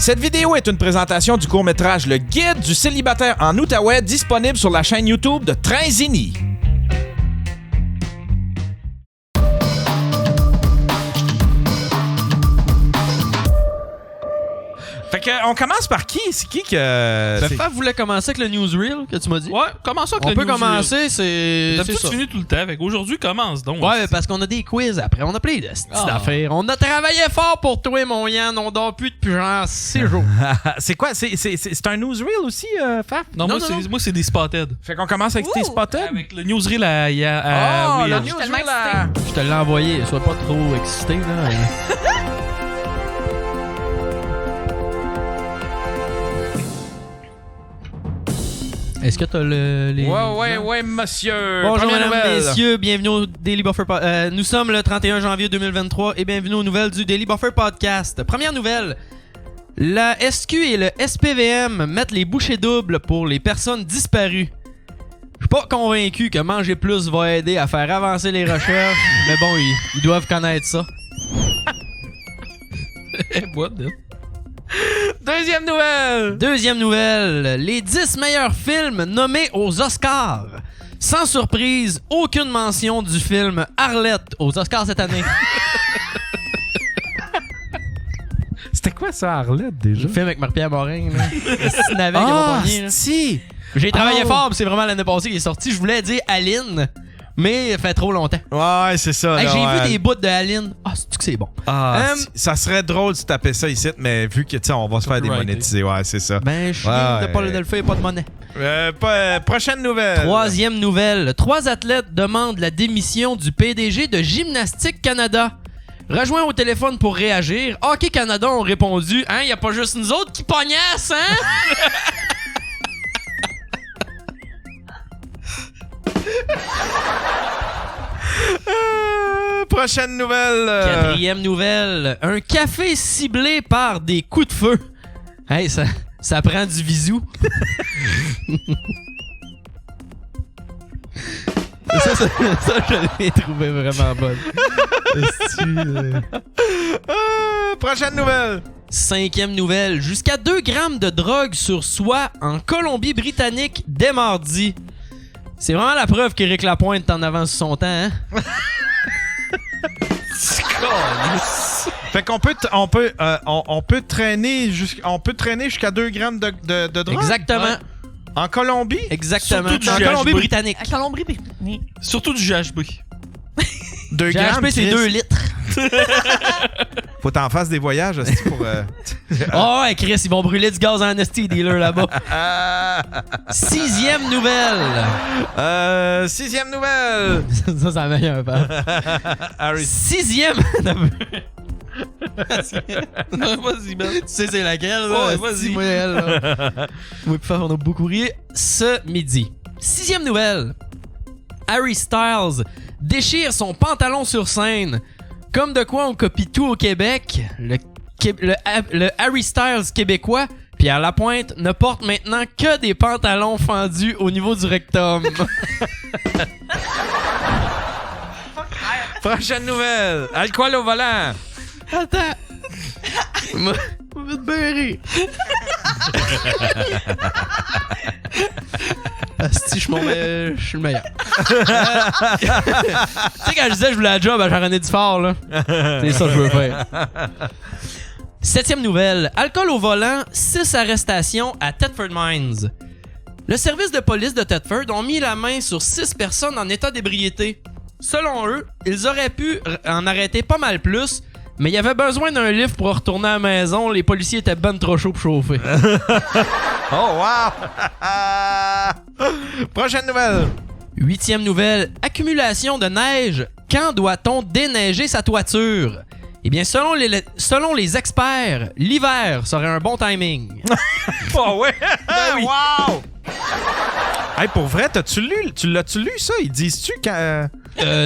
Cette vidéo est une présentation du court-métrage Le Guide du célibataire en Outaouais, disponible sur la chaîne YouTube de Trinzini. Fait que, on commence par qui? C'est qui que... Faf voulait commencer avec le newsreel que tu m'as dit. Ouais, commençons avec On le peut newsreel. commencer, c'est D'habitude, ça. tu finis tout le temps. Fait qu'aujourd'hui, commence donc. Ouais, parce qu'on a des quiz après. On a plein de petites affaires. On a travaillé fort pour toi, mon Yann. On dort plus depuis genre 6 jours. C'est quoi? C'est un newsreel aussi, Faf? Non, Non, moi, c'est des spotted. Fait qu'on commence avec tes spotted? Avec le newsreel à Oh, Will. le newsreel à... Je te l'ai envoyé. Sois pas trop excité, là. Est-ce que t'as les... Ouais, monsieur. Bonjour, Première mesdames, nouvelle. messieurs. Bienvenue au Daily Buffer Podcast. Nous sommes le 31 janvier 2023 et bienvenue aux nouvelles du Daily Buffer Podcast. Première nouvelle. La SQ et le SPVM mettent les bouchées doubles pour les personnes disparues. Je suis pas convaincu que manger plus va aider à faire avancer les recherches, mais bon, ils doivent connaître ça. What the... Deuxième nouvelle. Deuxième nouvelle, les 10 meilleurs films nommés aux Oscars. Sans surprise, aucune mention du film Arlette aux Oscars cette année. C'était quoi ça, Arlette, déjà? Le film avec Marie-Pierre Morin, là. Le petit navet qui va pogner, là. si! J'ai travaillé Oh. fort, puis c'est vraiment l'année passée qu'il est sorti. Je voulais dire Aline, mais il fait trop longtemps. Ouais, c'est ça. Hey, là, j'ai ouais. vu des bouts de Aline. Ah, c'est que c'est bon. Ça serait drôle si tu tapais ça ici, mais vu que, tu sais, on va se faire démonétiser. Ouais, c'est ça. Ben, je viens de pas le faire, pas de monnaie. Prochaine nouvelle. Troisième nouvelle. 3 athlètes demandent la démission du PDG de Gymnastique Canada. Rejoint au téléphone pour réagir. Hockey Canada ont répondu, hein, y a pas juste nous autres qui pognassent, hein? Prochaine nouvelle. Quatrième nouvelle. Un café ciblé par des coups de feu. Hey, ça prend du visou. ça, je l'ai trouvé vraiment bonne. Prochaine nouvelle. Cinquième nouvelle. Jusqu'à 2 grammes de drogue sur soi en Colombie-Britannique dès mardi. C'est vraiment la preuve qu'Éric Lapointe est en avance sur son temps, hein? Fait qu'on peut traîner jusqu'à 2 grammes de drogue. Exactement. Ouais. En Colombie? Exactement. Surtout du En GHB. Colombie-Britannique. À Colombie, Surtout du GHB. 2 grammes, GHB, c'est Chris. 2 litres. Faut t'en fasses des voyages aussi pour... Oh, ouais, Chris, ils vont brûler du gaz en esti dealer là-bas. Sixième nouvelle. Sixième nouvelle. Ça, c'est la meilleure part. Harry. Sixième. Vas-y, man. Tu sais c'est laquelle, là? Ouais, vas-y. Moi, elle, là. Oui, puis on a beaucoup ri ce midi. Sixième nouvelle. Harry Styles déchire son pantalon sur scène. Comme de quoi on copie tout au Québec, le Harry Styles québécois, Pierre Lapointe, ne porte maintenant que des pantalons fendus au niveau du rectum. Prochaine nouvelle. Alcool au volant. Attends. Moi, on va te beurrer. Asti, je suis le meilleur. Tu sais, quand je disais que je voulais la job à Jean-René Dufort, là. C'est ça que je veux faire. Septième nouvelle. Alcool au volant, 6 arrestations à Thetford Mines. Le service de police de Thetford ont mis la main sur 6 personnes en état d'ébriété. Selon eux, ils auraient pu en arrêter pas mal plus, mais il y avait besoin d'un lift pour retourner à la maison. Les policiers étaient ben trop chauds pour chauffer. Oh, wow. Prochaine nouvelle. Huitième nouvelle. Accumulation de neige. Quand doit-on déneiger sa toiture? Eh bien, selon les experts, l'hiver serait un bon timing. Oh, ouais. oui. Wow. Hey, pour vrai, tu l'as-tu lu ça? Ils disent-tu quand...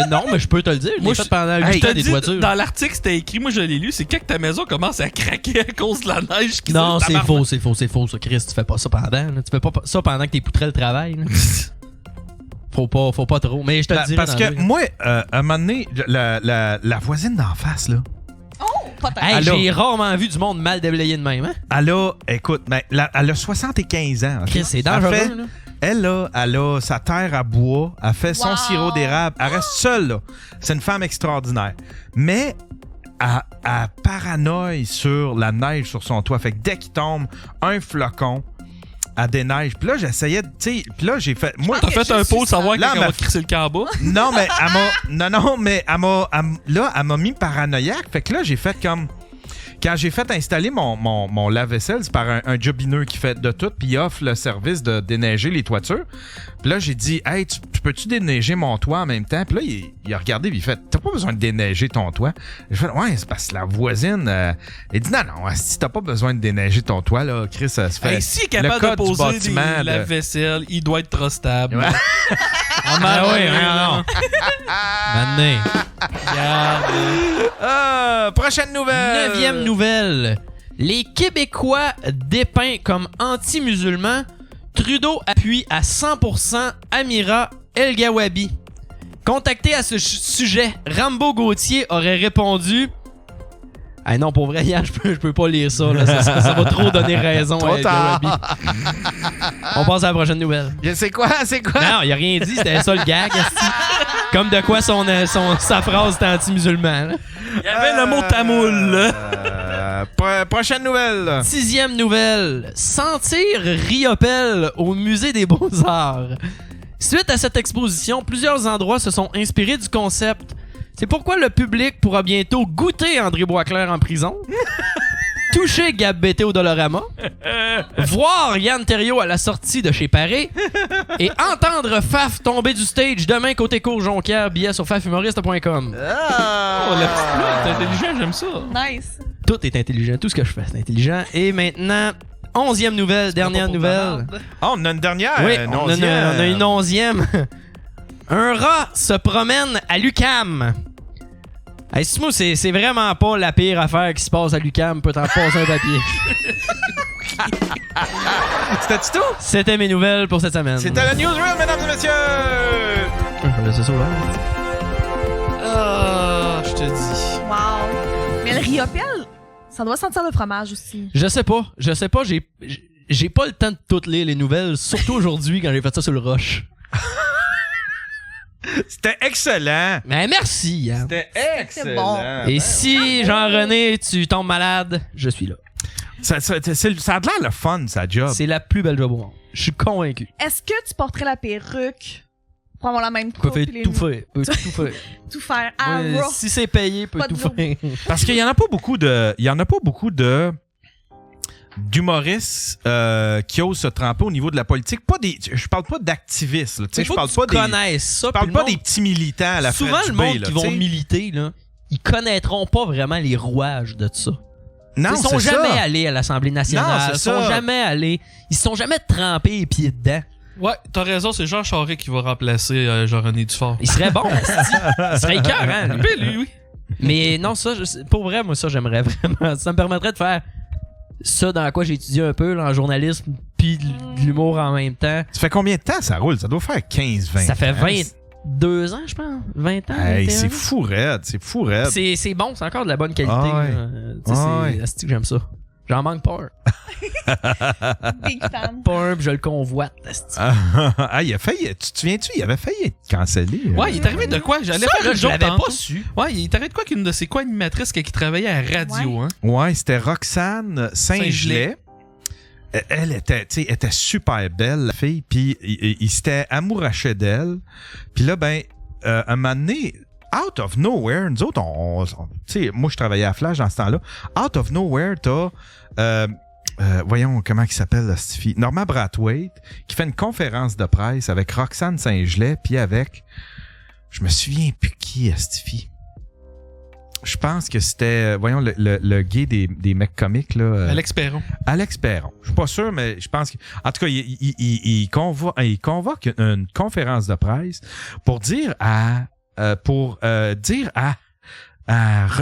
Non, mais je peux te le dire. Je l'ai fait pendant 8 ans des toitures. Dans l'article, c'était écrit, moi je l'ai lu, c'est quand que ta maison commence à craquer à cause de la neige qui Non, sort de ta c'est faux, ça, Chris. Tu fais pas ça pendant. Là. Tu fais pas ça pendant que tes poutrelles travaillent. Là. Faut pas trop. Mais je te le dirai. Parce que moi, à un moment donné, la voisine d'en face, là. Oh! Peut-être. Hey, Elle a- j'ai rarement vu du monde mal déblayé de même, hein? Elle a, écoute, ben, elle a 75 ans. ok? Chris, c'est Elle dangereux, fait- là. Elle a sa terre à bois, elle fait son Wow. sirop d'érable, elle reste seule, là. C'est une femme extraordinaire. Mais elle paranoïe sur la neige sur son toit. Fait que dès qu'il tombe un flocon, elle déneige. Puis là, j'essayais de. Tu sais, puis là, j'ai fait. Moi, T'as fait un pot de savoir Là, quand on ma- va crisser le camp en bas? non, mais elle m'a. Non, mais là, elle m'a mis paranoïaque. Fait que là, j'ai fait comme. Quand j'ai fait installer mon lave-vaisselle, c'est par un jobineux qui fait de tout, puis il offre le service de déneiger les toitures. Puis là, j'ai dit, hey, tu peux-tu déneiger mon toit en même temps? Puis là, il a regardé, puis il fait, t'as pas besoin de déneiger ton toit. J'ai fait, ouais, c'est parce que la voisine. Il dit, non, si t'as pas besoin de déneiger ton toit, là, Chris, ça se fait. Hey, s'il est le capable code de du poser bâtiment, la de- vaisselle, il doit être trop stable. Ouais. Ah ouais, non. Maintenant. Regarde. Prochaine nouvelle! 9e nouvelle. Les Québécois dépeints comme anti-musulmans, Trudeau appuie à 100% Amira El-Gawabi. Contacté à ce sujet, Rambo Gauthier aurait répondu... Ah non, pour vrai, Yann, je peux pas lire ça. Là. Ça va trop donner raison Trop à El-Gawabi. On passe à la prochaine nouvelle. C'est quoi? Non, il a rien dit, c'était ça le gag. esti. Comme de quoi sa phrase était anti-musulman. là. Il y avait le mot tamoul, là. Prochaine nouvelle. 6e nouvelle. Sentir Riopelle au Musée des Beaux-Arts. Suite à cette exposition, plusieurs endroits se sont inspirés du concept. C'est pourquoi le public pourra bientôt goûter André Boisclair en prison, toucher Gab Bété au Dolorama, voir Yann Terriot à la sortie de chez Paré et entendre Faf tomber du stage demain côté cour Jonquière, billet sur fafhumoriste.com. Oh, la petite plug, t'es intelligent, j'aime ça. Nice. Tout est intelligent, tout ce que je fais c'est intelligent. Et maintenant, 11e nouvelle, dernière nouvelle. Oh, on a une dernière. Oui, une on a onzième. une 11e. Un rat se promène à l'UQAM. Hey, Simon, c'est vraiment pas la pire affaire qui se passe à l'UQAM. Peut t'en passer un papier. C'était tout? C'était mes nouvelles pour cette semaine. C'était le newsroom, mesdames et messieurs! C'est ça, là. Ah, je te dis. Wow. Mais le riopelle, ça doit sentir le fromage aussi. Je sais pas. J'ai pas le temps de toutes lire les nouvelles, surtout aujourd'hui quand j'ai fait ça sur le rush. C'était excellent! Mais merci, Yann. C'était excellent! bon. Et si, Jean-René, tu tombes malade, je suis là. Ça a l'air le fun, sa job. C'est la plus belle job au monde. Je suis convaincu. Est-ce que tu porterais la perruque pour avoir la même Peut coupe? faire et les tout cheveux? faire. Peut tout faire. Tout faire. Ah, Ouais, raw. si c'est payé, peut Pas tout de faire. Parce qu'il y en a pas beaucoup de d'humoristes qui osent se tremper au niveau de la politique. Je parle pas d'activistes. Là, tu sais, je parle pas des. connaissent ça. Je parle puis pas le des monde- petits militants à la Souvent, Fred le Dubé, monde là, qui vont tu sais. militer, là, ils connaîtront pas vraiment les rouages de ça. Non, Ils sont c'est jamais ça. allés à l'Assemblée nationale. Non, c'est Ils sont ça. jamais allés. Ils se sont jamais trempés les pieds dedans. Ouais, t'as raison, c'est Jean Charest qui va remplacer Jean-René Dufort. Il serait bon, esti. Il serait écœurant, lui. Ben, lui, oui. Mais non, ça, pour vrai, moi, ça, j'aimerais vraiment. Ça me permettrait de faire ça dans quoi j'ai étudié un peu, là, en journalisme, puis de l'humour en même temps. Ça fait combien de temps ça roule? Ça doit faire 15-20 Ça fait ans. 22 ans, je pense. 20 ans. Hey, 21 c'est ans. fou raide, c'est fou raide. C'est bon, c'est encore de la bonne qualité. Ah ouais. là. Tu sais, Ah ouais. esti que j'aime ça. J'en manque pas un. Big fan. Pas un, puis je le convoite. esti. Ah, il a failli. Tu te souviens-tu? Il avait failli être cancellé. Ouais, il est arrivé de quoi? J'allais Ça, faire là, une je joke l'avais tantôt. pas su. Ouais, il est arrivé de quoi qu'une de ses co-animatrices qui travaillait à la radio, hein? Ouais, c'était Roxane Saint-Gelais. Saint-Gelais. Elle était, tu sais, était super belle, la fille, puis il s'était amouraché d'elle. Puis là, ben, un moment donné, out of nowhere, nous autres, tu sais, moi, je travaillais à Flash dans ce temps-là. Out of nowhere, t'as, voyons, comment il s'appelle, cette fille? Norma Brathwaite, qui fait une conférence de presse avec Roxane Saint-Gelais, puis avec, je me souviens plus qui est cette fille. Je pense que c'était, voyons, le gay des mecs comiques, là. Alex Perron. Alex Perron. Je suis pas sûr, mais je pense que. En tout cas, il convoque une conférence de presse pour dire à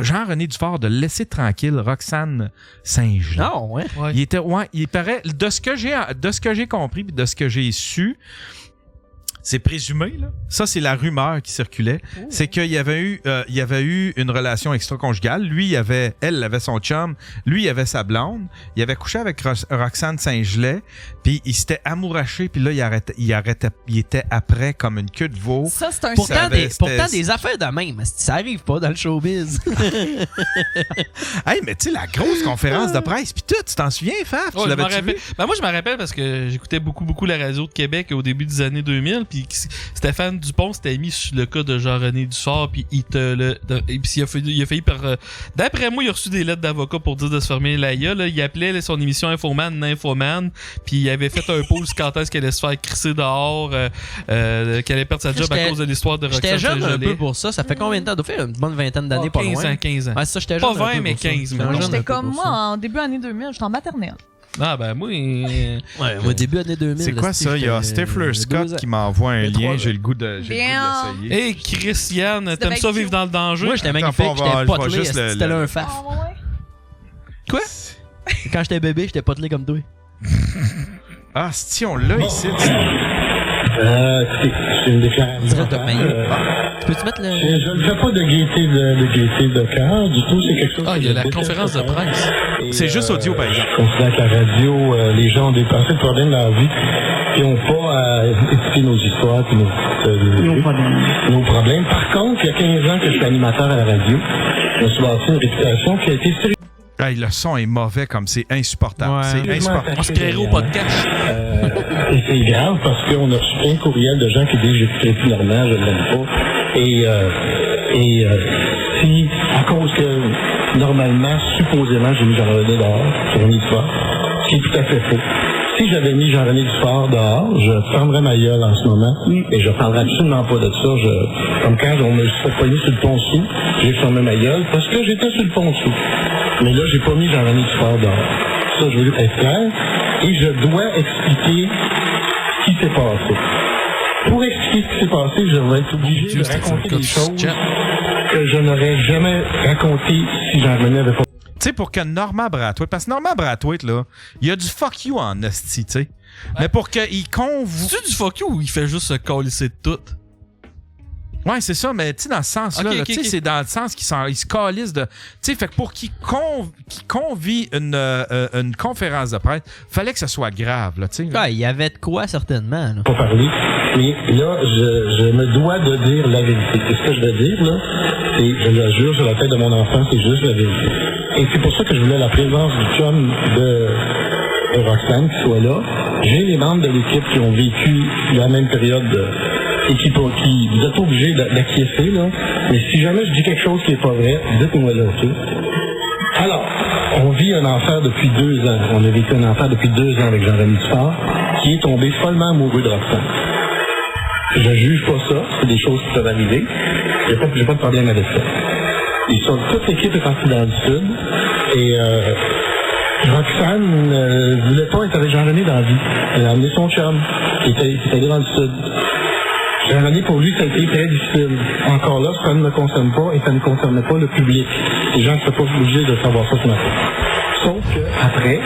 Jean-René Dufort de laisser tranquille Roxane Saint-Gelais. Non, ouais. Ouais. Il paraît, de ce que j'ai compris, puis de ce que j'ai su, c'est présumé, là. Ça, c'est la rumeur qui circulait. C'est qu'il y avait eu une relation extra-conjugale. Lui, elle avait son chum. Lui, il avait sa blonde. Il avait couché avec Roxane Saint-Gelais. Puis il s'était amouraché. Puis là, il était après comme une queue de veau. Ça, c'est un Pourtant, secret. des affaires de même, ça arrive pas dans le showbiz. Hey, mais tu sais, la grosse conférence de presse. Puis tout, tu t'en souviens, Faf? Ouais, Tu je m'en l'avais-tu rappelle. vu? Ben, moi, je me rappelle parce que j'écoutais beaucoup la radio de Québec au début des années 2000. Puis Stéphane Dupont s'était mis sur le cas de Jean-René Dussart. Puis et puis il a failli par. D'après moi, il a reçu des lettres d'avocat pour dire de se fermer la gueule. Là. Il appelait son émission Infoman Nymphoman. Puis il avait fait un pause quand est-ce qu'elle allait se faire crisser dehors. Qu'elle allait perdre sa job à cause de l'histoire de Roxane J'étais jeune un Saint-Gelais. peu pour ça. Ça fait combien de temps? Ça doit faire une bonne vingtaine d'années, pas 15 loin. ans, 15 ans. Ouais, ça, j'étais Pas jeune un 20, peu mais pour ça. 15, J'étais mais un moi, jeune un J'étais peu comme pour moi, ça. en début année 2000, j'étais en maternelle. Ah, ben, moi. Ouais, moi, début année 2000. C'est quoi là, ça? Il y a j'étais, Stifler 2 Scott ans. qui m'envoie un Il y a lien. 3 J'ai le goût de l'essayer. Hey, Christiane, t'aimes devait ça être vivre dans le danger? Moi, j'étais Attends, magnifique, on va- j'étais je vais potelé. juste le- C'était là un Ah, faf. ouais. Quoi? Quand j'étais bébé, j'étais potelé comme toi. Ah, si on l'a ici. C'est une déclaration. Direct de maillot. Tu peux-tu mettre le. Je ne fais pas de gaieté de cœur, du tout, c'est quelque chose. Ah, que il y a je la déteste conférence de faire. presse. Et, C'est juste audio, par exemple. Je considère qu'à la radio, les gens ont des assez de problèmes dans la vie, qui n'ont pas à écouter nos histoires, puis nos problèmes. Par contre, il y a 15 ans que je suis animateur à la radio, je me suis bâti une réputation qui a été sérieusement Hey, le son est mauvais comme c'est insupportable. Ouais. C'est insupportable. On se créerait au podcast. Et c'est grave parce qu'on a reçu plein de courriels de gens qui disent j'écouterai plus Normand, je ne l'aime pas. Et si, à cause que normalement, supposément, j'ai mis Jean-René dehors sur une histoire, ce qui est tout à fait faux. Si j'avais mis Jean-René Dufort dehors, je fermerais ma gueule en ce moment et je parlerais absolument pas de ça. Comme quand on me s'est pogné sur le pont sous, j'ai fermé ma gueule parce que j'étais sur le pont sous. Mais là, j'ai pas mis Jean-René Dufort dehors. Ça, je veux être clair. Et je dois expliquer ce qui s'est passé. Pour expliquer ce qui s'est passé, je vais être obligé Dieu, de c'était raconter ça, des choses chat. que je n'aurais jamais racontées si Jean-René avait pas. Tu sais, pour que Normand Brathwaite, parce que Normand Brathwaite, là, il y a du fuck you en esti, tu sais. Mais pour qu'il convoue. C'est-tu du fuck you ou il fait juste se colisser de tout? Ouais, c'est ça, mais tu sais, dans ce sens-là, Ok, là, ok, tu sais, ok. c'est dans le sens qu'il se calisse de. Tu sais, fait que pour qu'il convie une conférence de presse, fallait que ça soit grave, là, tu sais. Ah, il y avait de quoi, certainement. Là. Pas parler. Mais là, je me dois de dire la vérité. Et ce que je vais dire, là, c'est, je le jure sur la tête de mon enfant, c'est juste la vérité. Et c'est pour ça que je voulais la présence du chum de Roxane qui soit là. J'ai les membres de l'équipe qui ont vécu la même période et qui vous êtes obligés d'acquiescer, là. Mais si jamais je dis quelque chose qui est pas vrai, dites-moi là, OK? Alors, on vit un enfer depuis 2 ans. On a vécu un enfer depuis 2 ans avec Jean-René Dufort, qui est tombé follement amoureux de Roxane. Je juge pas ça, c'est des choses qui peuvent arriver. J'ai pas de problème avec ça. Toute l'équipe est partie dans le sud, et Roxane voulait pas être avec Jean-René dans la vie. Elle a amené son chum, qui est allé dans le sud. Jean-René, pour lui, ça a été très difficile. Encore là, ça ne me concerne pas et ça ne concernait pas le public. Les gens ne sont pas obligés de savoir ça ce matin. Sauf que, après,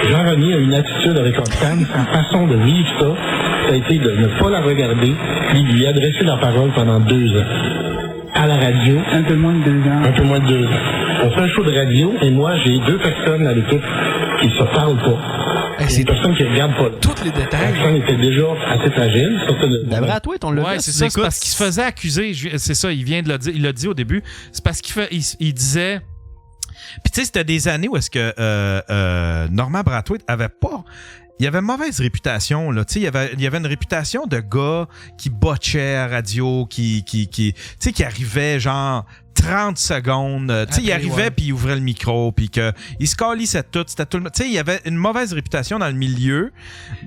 Jean-René a une attitude avec Roxane, sa façon de vivre ça a été de ne pas la regarder, puis lui adresser la parole pendant 2 ans. À la radio. Un peu moins de 2 ans. Un peu moins de 2 ans. On fait un show de radio et moi, j'ai 2 personnes à l'équipe qui se parlent pas. Hey, C'est une personne qui regarde pas. Tous les détails. Roxane était déjà assez fragile. D'après à toi, on l'a Ouais, vu. c'est ça, c'est parce qu'il se faisait accuser. C'est ça, il vient de le dire. Il l'a dit au début. C'est parce il disait. Puis tu sais, c'était des années où est-ce que Normand Brathwaite avait pas. Il avait mauvaise réputation, là. Tu sais, il y avait une réputation de gars qui botchait à radio, tu sais, qui arrivait genre 30 secondes. Tu sais, il Après, arrivait ouais. puis il ouvrait le micro puis que il se calissait tout. C'était tout le monde. Tu sais, il y avait une mauvaise réputation dans le milieu.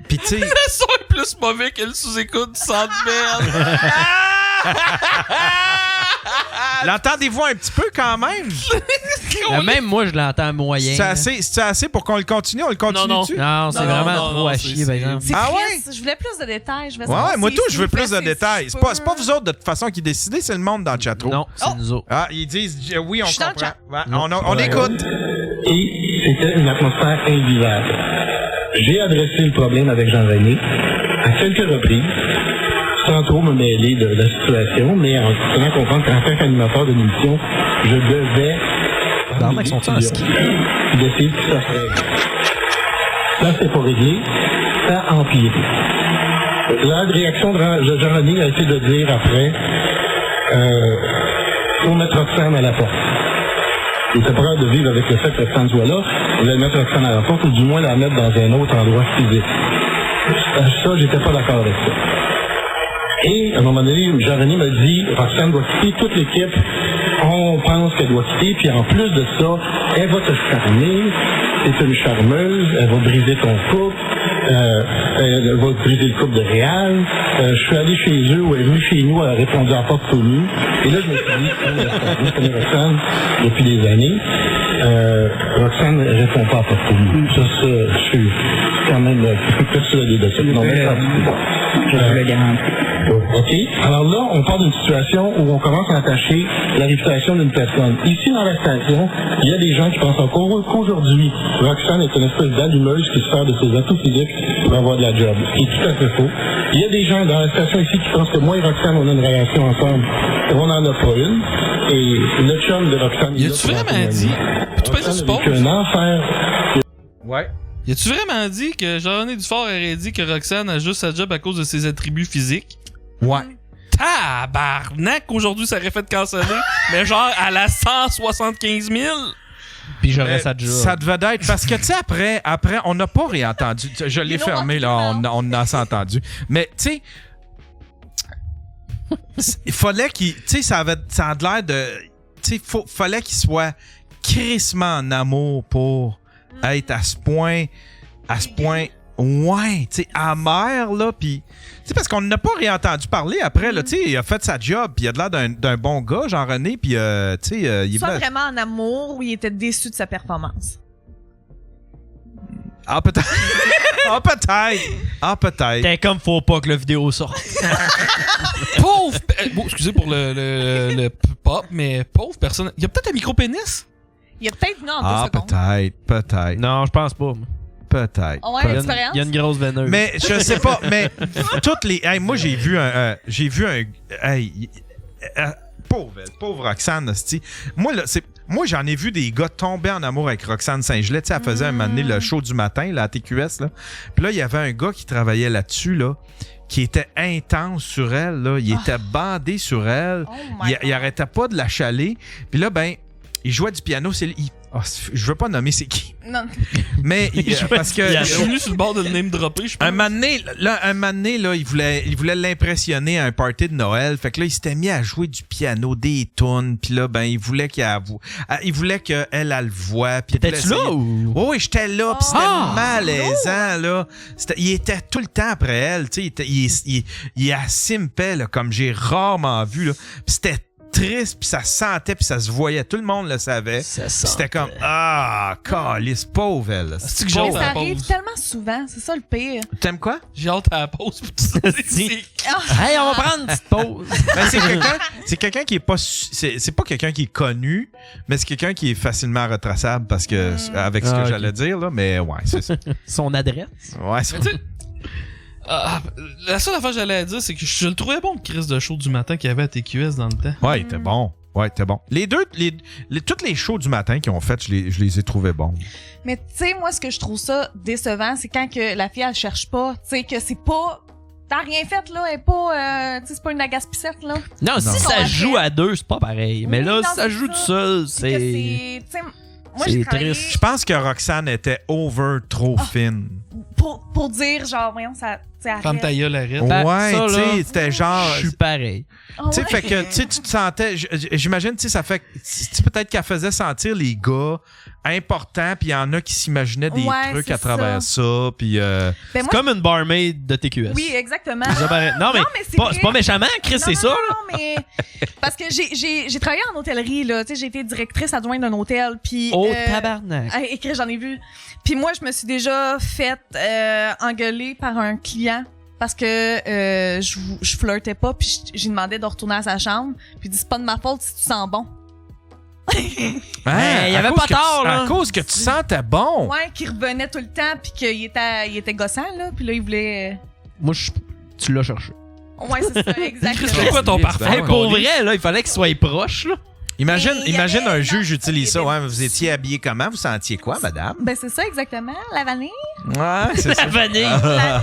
Puis tu sais. Le son est plus mauvais que le sous-écoute du centre merde. L'entendez-vous un petit peu quand même? Même moi, je l'entends moyen. C'est assez pour qu'on le continue? On le continue Non, non. dessus? Non, c'est Non, vraiment non, trop non, à c'est- chier, par c'est- exemple. C'est Ah triste. Je voulais plus de détails. Je vais Ouais, savoir ouais, moi si- tout, si je veux vous plus de faites, détails. si C'est je pas peux- vous autres, de toute façon, qui décidez, c'est le monde dans le chatroom. Non, c'est nous autres. Ah, ils disent oui, on Je suis dans le comprend. chat. Ouais, on écoute. Et c'était une atmosphère invivable. J'ai adressé le problème avec Jean-René à quelques reprises. sans trop me mêler de la situation, mais en tenant comprendre qu'en tant qu'animateur de l'émission, je devais d'essayer que ça se règle. Là, c'est pas réglé, ça a empiré. La réaction de Jean-René a été de dire après, faut mettre Roxane à la porte. Il était prêt de vivre avec le fait que Roxane soit là, il voulait mettre Roxane à la porte, ou du moins la mettre dans un autre endroit physique. Ça, j'étais pas d'accord avec ça. Et, à un moment donné, Jean-René m'a dit, Roxane doit quitter toute l'équipe, on pense qu'elle doit quitter, puis en plus de ça, elle va te charmer, c'est une charmeuse, elle va briser ton couple, elle va briser le couple de Réal. Je suis allé chez eux, ou elle est venue chez nous, elle a répondu à porte connue. Et là, je me suis dit, je connais Roxane depuis des années. Roxane ne répond pas à porte connue. Ça, je suis quand même persuadé de ça. Non, mais je vous le garantis. OK. Alors là, on part d'une situation où on commence à attacher la réputation d'une personne. Ici, dans la station, il y a des gens qui pensent encore qu'aujourd'hui, Roxane est une espèce d'allumeuse qui se sert de ses atouts physiques pour avoir de la job. Ce qui est tout à fait faux. Il y a des gens dans la station ici qui pensent que moi et Roxane, on a une relation ensemble. On n'en a pas une. Et le chum de Roxane... Y a-tu vraiment dit... Tu peux être suppose? Un enfer. Ouais. Y a-tu vraiment dit que Jean-René Dufort aurait dit que Roxane a juste sa job à cause de ses attributs physiques? Ouais. Tabarnak! Aujourd'hui, ça aurait fait canceller, mais genre à la 175 000! Puis j'aurais sa job. Ça devait être parce que tu sais après on n'a pas réentendu. Je l'ai fermé là, on a assez entendu. Mais tu sais, il fallait qu'il, tu sais, ça a l'air de, tu sais, fallait qu'il soit crissement en amour pour être à ce point, ouais, tu sais, amer là, puis tu sais parce qu'on n'a pas réentendu parler après là, tu sais, il a fait sa job, puis il a de l'air d'un bon gars, Jean-René, puis tu sais, il soit vraiment en amour ou il était déçu de sa performance. Ah peut-être. Peut-être. T'es comme faut pas que la vidéo sorte. Pauvre... Bon, excusez pour le pop, mais pauvre personne... Il y a peut-être un micro-pénis? Il y a peut-être non en 2 secondes. Peut-être. Non, je pense pas. Peut-être. On a l'expérience. Il y a une grosse veineuse. Mais je sais pas, mais toutes les... Hey, moi, j'ai vu un... pauvre Roxane, hostie. Moi, j'en ai vu des gars tomber en amour avec Roxane Saint-Gelais. Tu sais, elle faisait un moment donné le show du matin, là, à TQS, là. Puis là, il y avait un gars qui travaillait là-dessus, là, qui était intense sur elle, là. Il était bandé sur elle. Il arrêtait pas de la chaler. Puis là, ben, il jouait du piano. Je veux pas nommer c'est qui. Non. Mais parce que Je suis venu sur le bord de le name dropper, je pense. un moment donné, là, il voulait l'impressionner à un party de Noël. Fait que là, il s'était mis à jouer du piano, des tunes. Puis là, ben, il voulait qu'elle le voie. T'étais-tu là ou? Oui, j'étais là. Puis c'était malaisant, là. Il était tout le temps après elle. Tu sais, il assimpait, là, comme j'ai rarement vu, là. Puis c'était triste, puis ça sentait, puis ça se voyait. Tout le monde le savait. C'était comme, calice, pauvre elle. C'est que Mais j'ai hâte à ça la arrive pause. tellement souvent, c'est ça le pire. T'aimes quoi? J'ai hâte à la pause pour tout ça. Hey, on va prendre une petite pause. Ben, c'est quelqu'un qui est pas... C'est pas quelqu'un qui est connu, mais c'est quelqu'un qui est facilement retraçable parce que, avec ce que j'allais dire, là, mais ouais, c'est ça. Son adresse. Ouais, c'est Mais tu sais, la seule affaire que j'allais dire, c'est que je le trouvais bon, le Chris de show du matin qu'il y avait à TQS dans le temps. Ouais, il était bon. Ouais, c'était bon. Les deux, toutes les shows du matin qu'ils ont fait, je les ai trouvés bons. Mais tu sais, moi, ce que je trouve ça décevant, c'est quand que la fille, elle cherche pas. Tu sais, que c'est pas... T'as rien fait, là, elle est pas... tu sais, c'est pas une agaspissette, là. Non, si ça Après- joue à deux, c'est pas pareil. Mais Oui, là, non, si ça c'est joue ça. tout seul, Que c'est... tu sais, moi, c'est j'ai travaillé triste. Je pense que Roxane était trop fine. pour dire, genre, voyons, ça... tu sais, arrête. Femme ta gueule, arrête. Ben, Ouais, ça, tu là, sais, c'était genre... Je suis pareil. Ah Tu sais, ouais. fait que, tu sais, tu te sentais, j'imagine, tu sais, ça fait, peut-être qu'elle faisait sentir les gars importants, puis il y en a qui s'imaginaient des Ouais, trucs c'est à travers ça, puis Ben, C'est moi, comme une barmaid de TQS. oui, exactement. Ça paraît- Non, mais, Non, mais c'est pas, vrai. c'est pas méchamment, Chris, Non, c'est non, ça. non, là. non, mais parce que j'ai travaillé en hôtellerie, là. Tu sais, j'ai été directrice adjointe d'un hôtel, puis... Oh, tabarnak. Écrit, j'en ai vu. Puis moi, je me suis déjà faite engueuler par un client parce que je flirtais pas, puis j'ai demandé de retourner à sa chambre, puis il dit c'est pas de ma faute si tu sens bon. Hey, il y avait pas tort, là. À cause que tu sentais bon. Ouais, qui revenait tout le temps, puis qu'il était gossant, là, puis là, il voulait... Moi, tu l'as cherché. Ouais, c'est ça, exactement. C'est quoi ton parfum? Hey, pour vrai, là, il fallait qu'il soit proche, là. Imagine, Mais il y imagine avait- un juge non, utilise ça. il y avait- Ouais, vous étiez habillé comment? Vous sentiez quoi, madame? Ben, c'est ça, exactement. La vanille. Ouais, c'est ça. La vanille. La-